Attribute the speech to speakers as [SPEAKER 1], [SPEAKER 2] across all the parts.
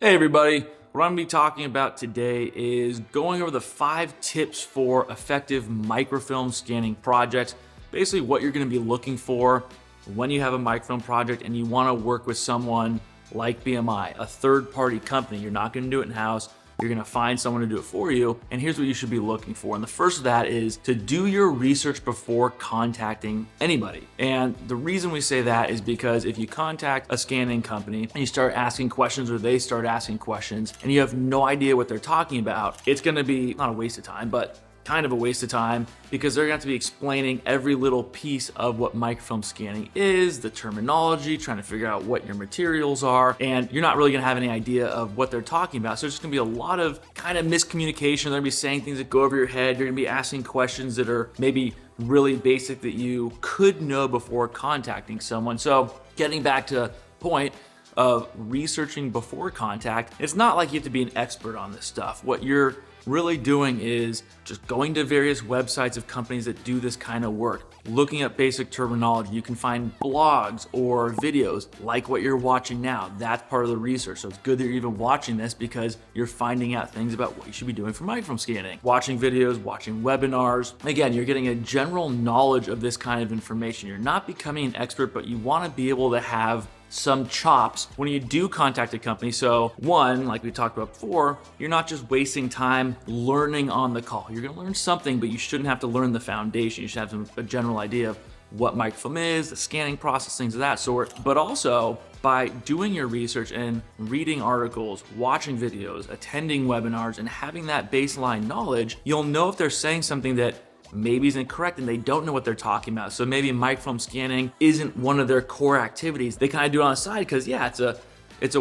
[SPEAKER 1] Hey everybody, what I'm going to be talking about today is going over the 5 tips for effective microfilm scanning projects. Basically what you're going to be looking for when you have a microfilm project and you want to work with someone like BMI, a third-party company. You're not going to do it in-house. You're going to find someone to do it for you. And here's what you should be looking for. And the first of that is to do your research before contacting anybody. And the reason we say that is because if you contact a scanning company and you start asking questions or they start asking questions and you have no idea what they're talking about, it's going to be not a waste of time, but kind of a waste of time because they're going to have to be explaining every little piece of what microfilm scanning is, the terminology, trying to figure out what your materials are, and you're not really going to have any idea of what they're talking about. So there's going to be a lot of kind of miscommunication. They're going to be saying things that go over your head. You're going to be asking questions that are maybe really basic that you could know before contacting someone. So getting back to the point of researching before contact, it's not like you have to be an expert on this stuff. What you're really doing is just going to various websites of companies that do this kind of work, looking at basic terminology. You can find blogs or videos like what you're watching now. That's part of the research. So it's good that you're even watching this because you're finding out things about what you should be doing for microfilm scanning. Watching videos, watching webinars. Again, you're getting a general knowledge of this kind of information. You're not becoming an expert, but you want to be able to have some chops when you do contact a company. So one, like we talked about before, you're not just wasting time learning on the call. You're going to learn something, but you shouldn't have to learn the foundation. You should have a general idea of what microfilm is, the scanning process, things of that sort. But also by doing your research and reading articles, watching videos, attending webinars, and having that baseline knowledge, you'll know if they're saying something that maybe is incorrect and they don't know what they're talking about. So maybe microfilm scanning isn't one of their core activities. They kind of do it on the side because it's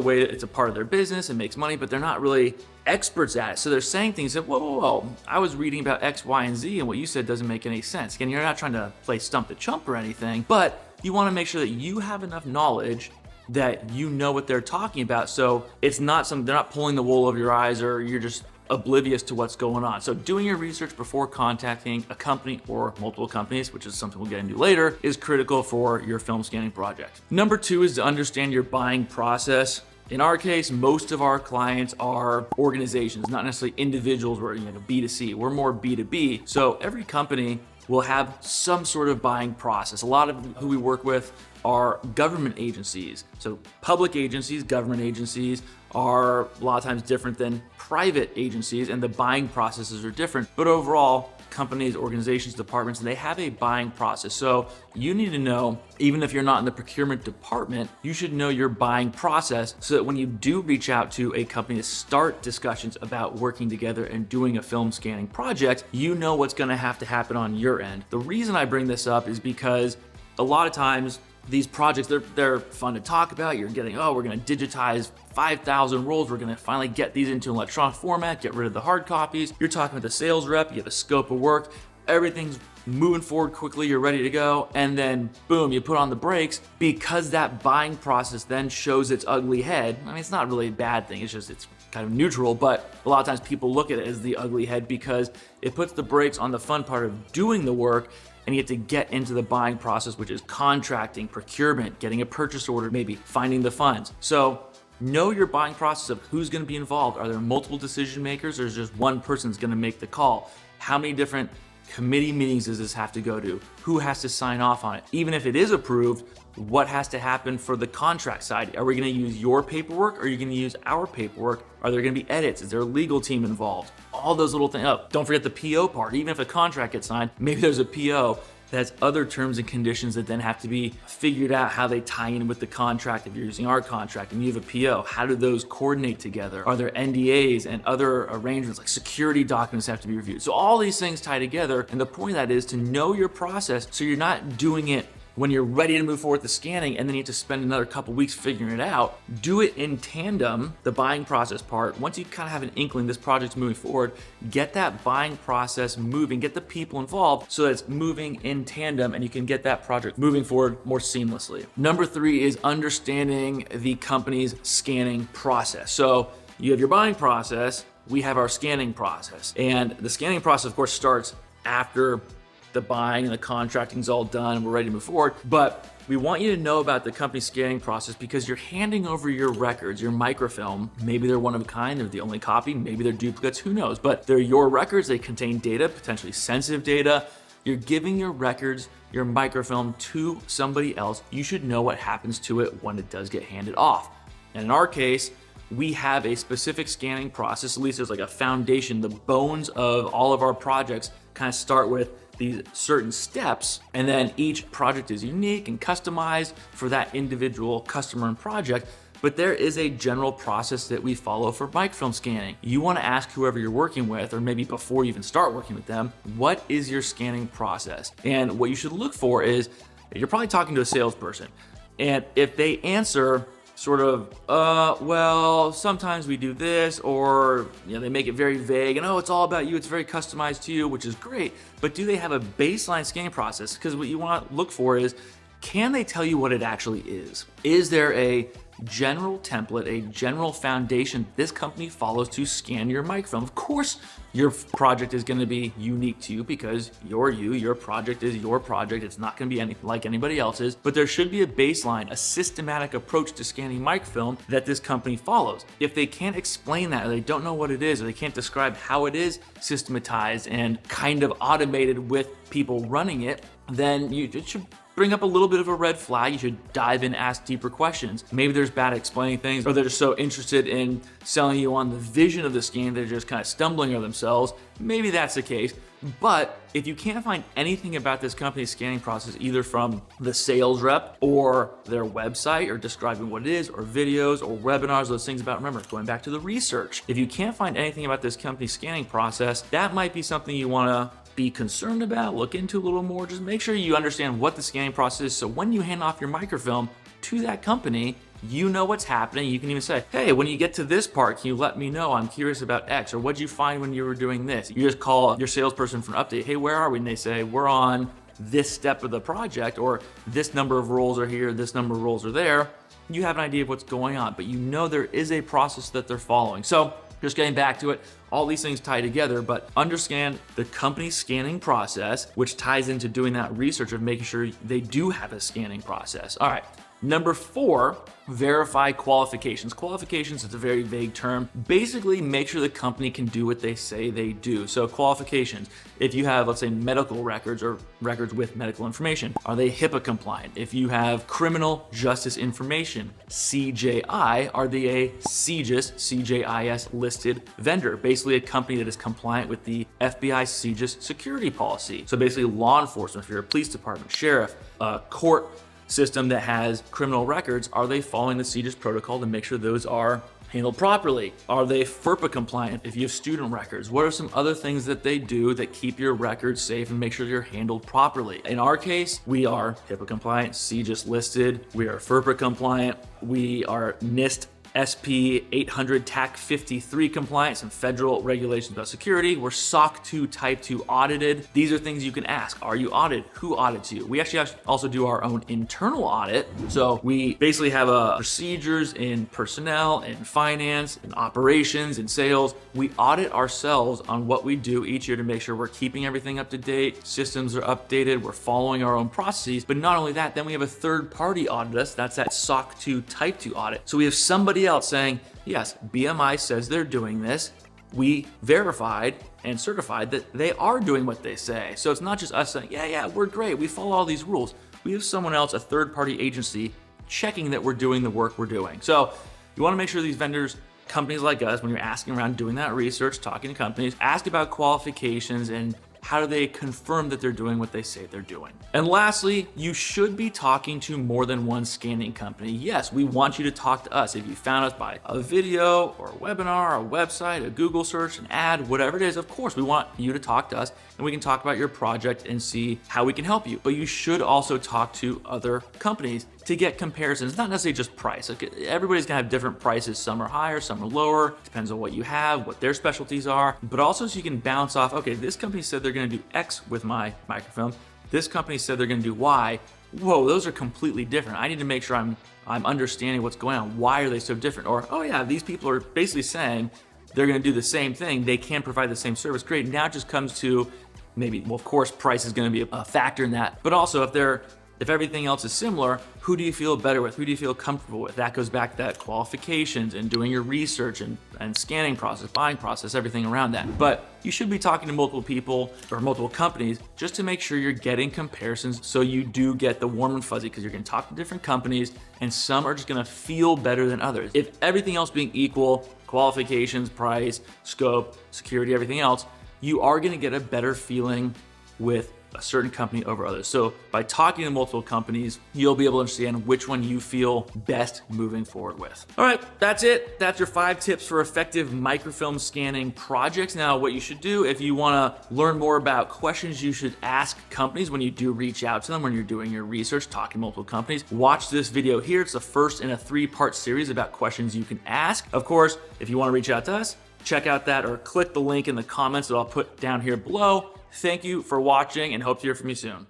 [SPEAKER 1] a part of their business, it makes money, but they're not really experts at it. So they're saying things that, whoa, I was reading about X, Y, and Z and what you said doesn't make any sense. Again, you're not trying to play stump the chump or anything, but you want to make sure that you have enough knowledge that you know what they're talking about. So it's not they're not pulling the wool over your eyes or you're just oblivious to what's going on. So doing your research before contacting a company or multiple companies, which is something we'll get into later, is critical for your film scanning project. Number 2 is to understand your buying process. In our case, most of our clients are organizations, not necessarily individuals. We're B2C. We're more B2B. So every company will have some sort of buying process. A lot of who we work with are government agencies. So public agencies, government agencies are a lot of times different than private agencies, and the buying processes are different. But overall, companies, organizations, departments, they have a buying process. So you need to know, even if you're not in the procurement department, you should know your buying process so that when you do reach out to a company to start discussions about working together and doing a film scanning project, you know what's going to have to happen on your end. The reason I bring this up is because a lot of times these projects, they're fun to talk about. You're getting, we're going to digitize 5,000 rolls. We're going to finally get these into an electronic format, get rid of the hard copies. You're talking with the sales rep, you have a scope of work, everything's moving forward quickly, you're ready to go, and then boom, you put on the brakes because that buying process then shows its ugly head. I mean, it's not really a bad thing, it's kind of neutral, but a lot of times people look at it as the ugly head because it puts the brakes on the fun part of doing the work, and you have to get into the buying process, which is contracting, procurement, getting a purchase order, maybe finding the funds. So know your buying process of who's going to be involved. Are there multiple decision makers or is just one person that's going to make the call? How many different committee meetings does this have to go to? Who has to sign off on it? Even if it is approved, what has to happen for the contract side? Are we going to use your paperwork or are you going to use our paperwork? Are there going to be edits? Is there a legal team involved? All those little things. Oh, don't forget the PO part. Even if a contract gets signed, maybe there's a PO that has other terms and conditions that then have to be figured out how they tie in with the contract. If you're using our contract and you have a PO, how do those coordinate together? Are there NDAs and other arrangements like security documents have to be reviewed? So all these things tie together, and the point of that is to know your process so you're not doing it when you're ready to move forward with the scanning and then you have to spend another couple weeks figuring it out. Do it in tandem, the buying process part. Once you kind of have an inkling this project's moving forward, get that buying process moving, get the people involved so that it's moving in tandem and you can get that project moving forward more seamlessly. Number 3 is understanding the company's scanning process. So you have your buying process, we have our scanning process. And the scanning process, of course, starts after the buying and the contracting's all done and we're ready to move forward. But we want you to know about the company scanning process because you're handing over your records, your microfilm. Maybe they're one of a kind, they're the only copy, maybe they're duplicates, who knows? But they're your records, they contain data, potentially sensitive data. You're giving your records, your microfilm to somebody else. You should know what happens to it when it does get handed off. And in our case, we have a specific scanning process. At least there's like a foundation. The bones of all of our projects kind of start with these certain steps, and then each project is unique and customized for that individual customer and project. But there is a general process that we follow for microfilm scanning. You want to ask whoever you're working with, or maybe before you even start working with them, what is your scanning process? And what you should look for is, you're probably talking to a salesperson, and if they answer sort of, well, sometimes we do this, or they make it very vague and it's all about you, it's very customized to you, which is great, but do they have a baseline scanning process? Because what you want to look for is, can they tell you what it actually is? Is there a general template, a general foundation this company follows to scan your microfilm? Of course, your project is going to be unique to you because you're you, your project is your project. It's not going to be anything like anybody else's, but there should be a baseline, a systematic approach to scanning microfilm that this company follows. If they can't explain that, or they don't know what it is, or they can't describe how it is systematized and kind of automated with people running it, then it should bring up a little bit of a red flag. You should dive in, ask deeper questions. Maybe there's bad at explaining things, or they're just so interested in selling you on the vision of the scan, they're just kind of stumbling over themselves. Maybe that's the case. But if you can't find anything about this company's scanning process, either from the sales rep or their website, or describing what it is, or videos or webinars, those things about, remember, going back to the research. If you can't find anything about this company's scanning process, that might be something you want to be concerned about, look into a little more. Just make sure you understand what the scanning process is, so when you hand off your microfilm to that company, you know what's happening. You can even say, hey, when you get to this part, can you let me know? I'm curious about X, or what'd you find when you were doing this? You just call your salesperson for an update. Hey, where are we? And they say, we're on this step of the project, or this number of roles are here, this number of roles are there. You have an idea of what's going on, but you know there is a process that they're following. So just getting back to it, all these things tie together, but understand the company scanning process, which ties into doing that research of making sure they do have a scanning process. All right. Number 4, verify qualifications. Qualifications is a very vague term. Basically, make sure the company can do what they say they do. So qualifications, if you have, let's say, medical records or records with medical information, are they HIPAA compliant? If you have criminal justice information, CJI, are they a CJIS listed vendor? Basically a company that is compliant with the FBI CJIS security policy. So basically law enforcement, if you're a police department, sheriff, court system that has criminal records, are they following the CJIS protocol to make sure those are handled properly? Are they FERPA compliant? If you have student records, what are some other things that they do that keep your records safe and make sure they're handled properly? In our case, we are HIPAA compliant, CJIS listed, we are FERPA compliant, we are NIST SP 800 TAC 53 compliant, some federal regulations about security. We're SOC 2 Type 2 audited. These are things you can ask. Are you audited? Who audits you? We actually also do our own internal audit. So we basically have procedures in personnel, in finance, in operations, in sales. We audit ourselves on what we do each year to make sure we're keeping everything up to date, systems are updated, we're following our own processes. But not only that, then we have a third party audit us. That's that SOC 2 Type 2 audit. So we have somebody else saying, yes, BMI says they're doing this. We verified and certified that they are doing what they say. So it's not just us saying, yeah, we're great, we follow all these rules. We have someone else, a third-party agency, checking that we're doing the work we're doing. So you want to make sure these vendors, companies like us, when you're asking around, doing that research, talking to companies, ask about qualifications and how do they confirm that they're doing what they say they're doing. And lastly, you should be talking to more than one scanning company. Yes, we want you to talk to us. If you found us by a video or a webinar, a website, a Google search, an ad, whatever it is, of course, we want you to talk to us and we can talk about your project and see how we can help you. But you should also talk to other companies to get comparisons, not necessarily just price. Like, everybody's gonna have different prices. Some are higher, some are lower. Depends on what you have, what their specialties are. But also so you can bounce off, okay, this company said they're gonna do X with my microfilm. This company said they're gonna do Y. Whoa, those are completely different. I need to make sure I'm understanding what's going on. Why are they so different? Or, oh yeah, these people are basically saying they're gonna do the same thing. They can provide the same service. Great, now it just comes to maybe, well, of course, price is going to be a factor in that, but also if everything else is similar, who do you feel better with? Who do you feel comfortable with? That goes back to that qualifications and doing your research and scanning process, buying process, everything around that. But you should be talking to multiple people or multiple companies just to make sure you're getting comparisons so you do get the warm and fuzzy, because you're gonna talk to different companies and some are just gonna feel better than others. If everything else being equal, qualifications, price, scope, security, everything else, you are gonna get a better feeling with a certain company over others. So by talking to multiple companies, you'll be able to understand which one you feel best moving forward with. All right, that's it. That's your 5 tips for effective microfilm scanning projects. Now, what you should do if you wanna learn more about questions you should ask companies when you do reach out to them, when you're doing your research, talking to multiple companies, watch this video here. It's the first in a 3-part series about questions you can ask. Of course, if you wanna reach out to us, check out that or click the link in the comments that I'll put down here below. Thank you for watching and hope to hear from you soon.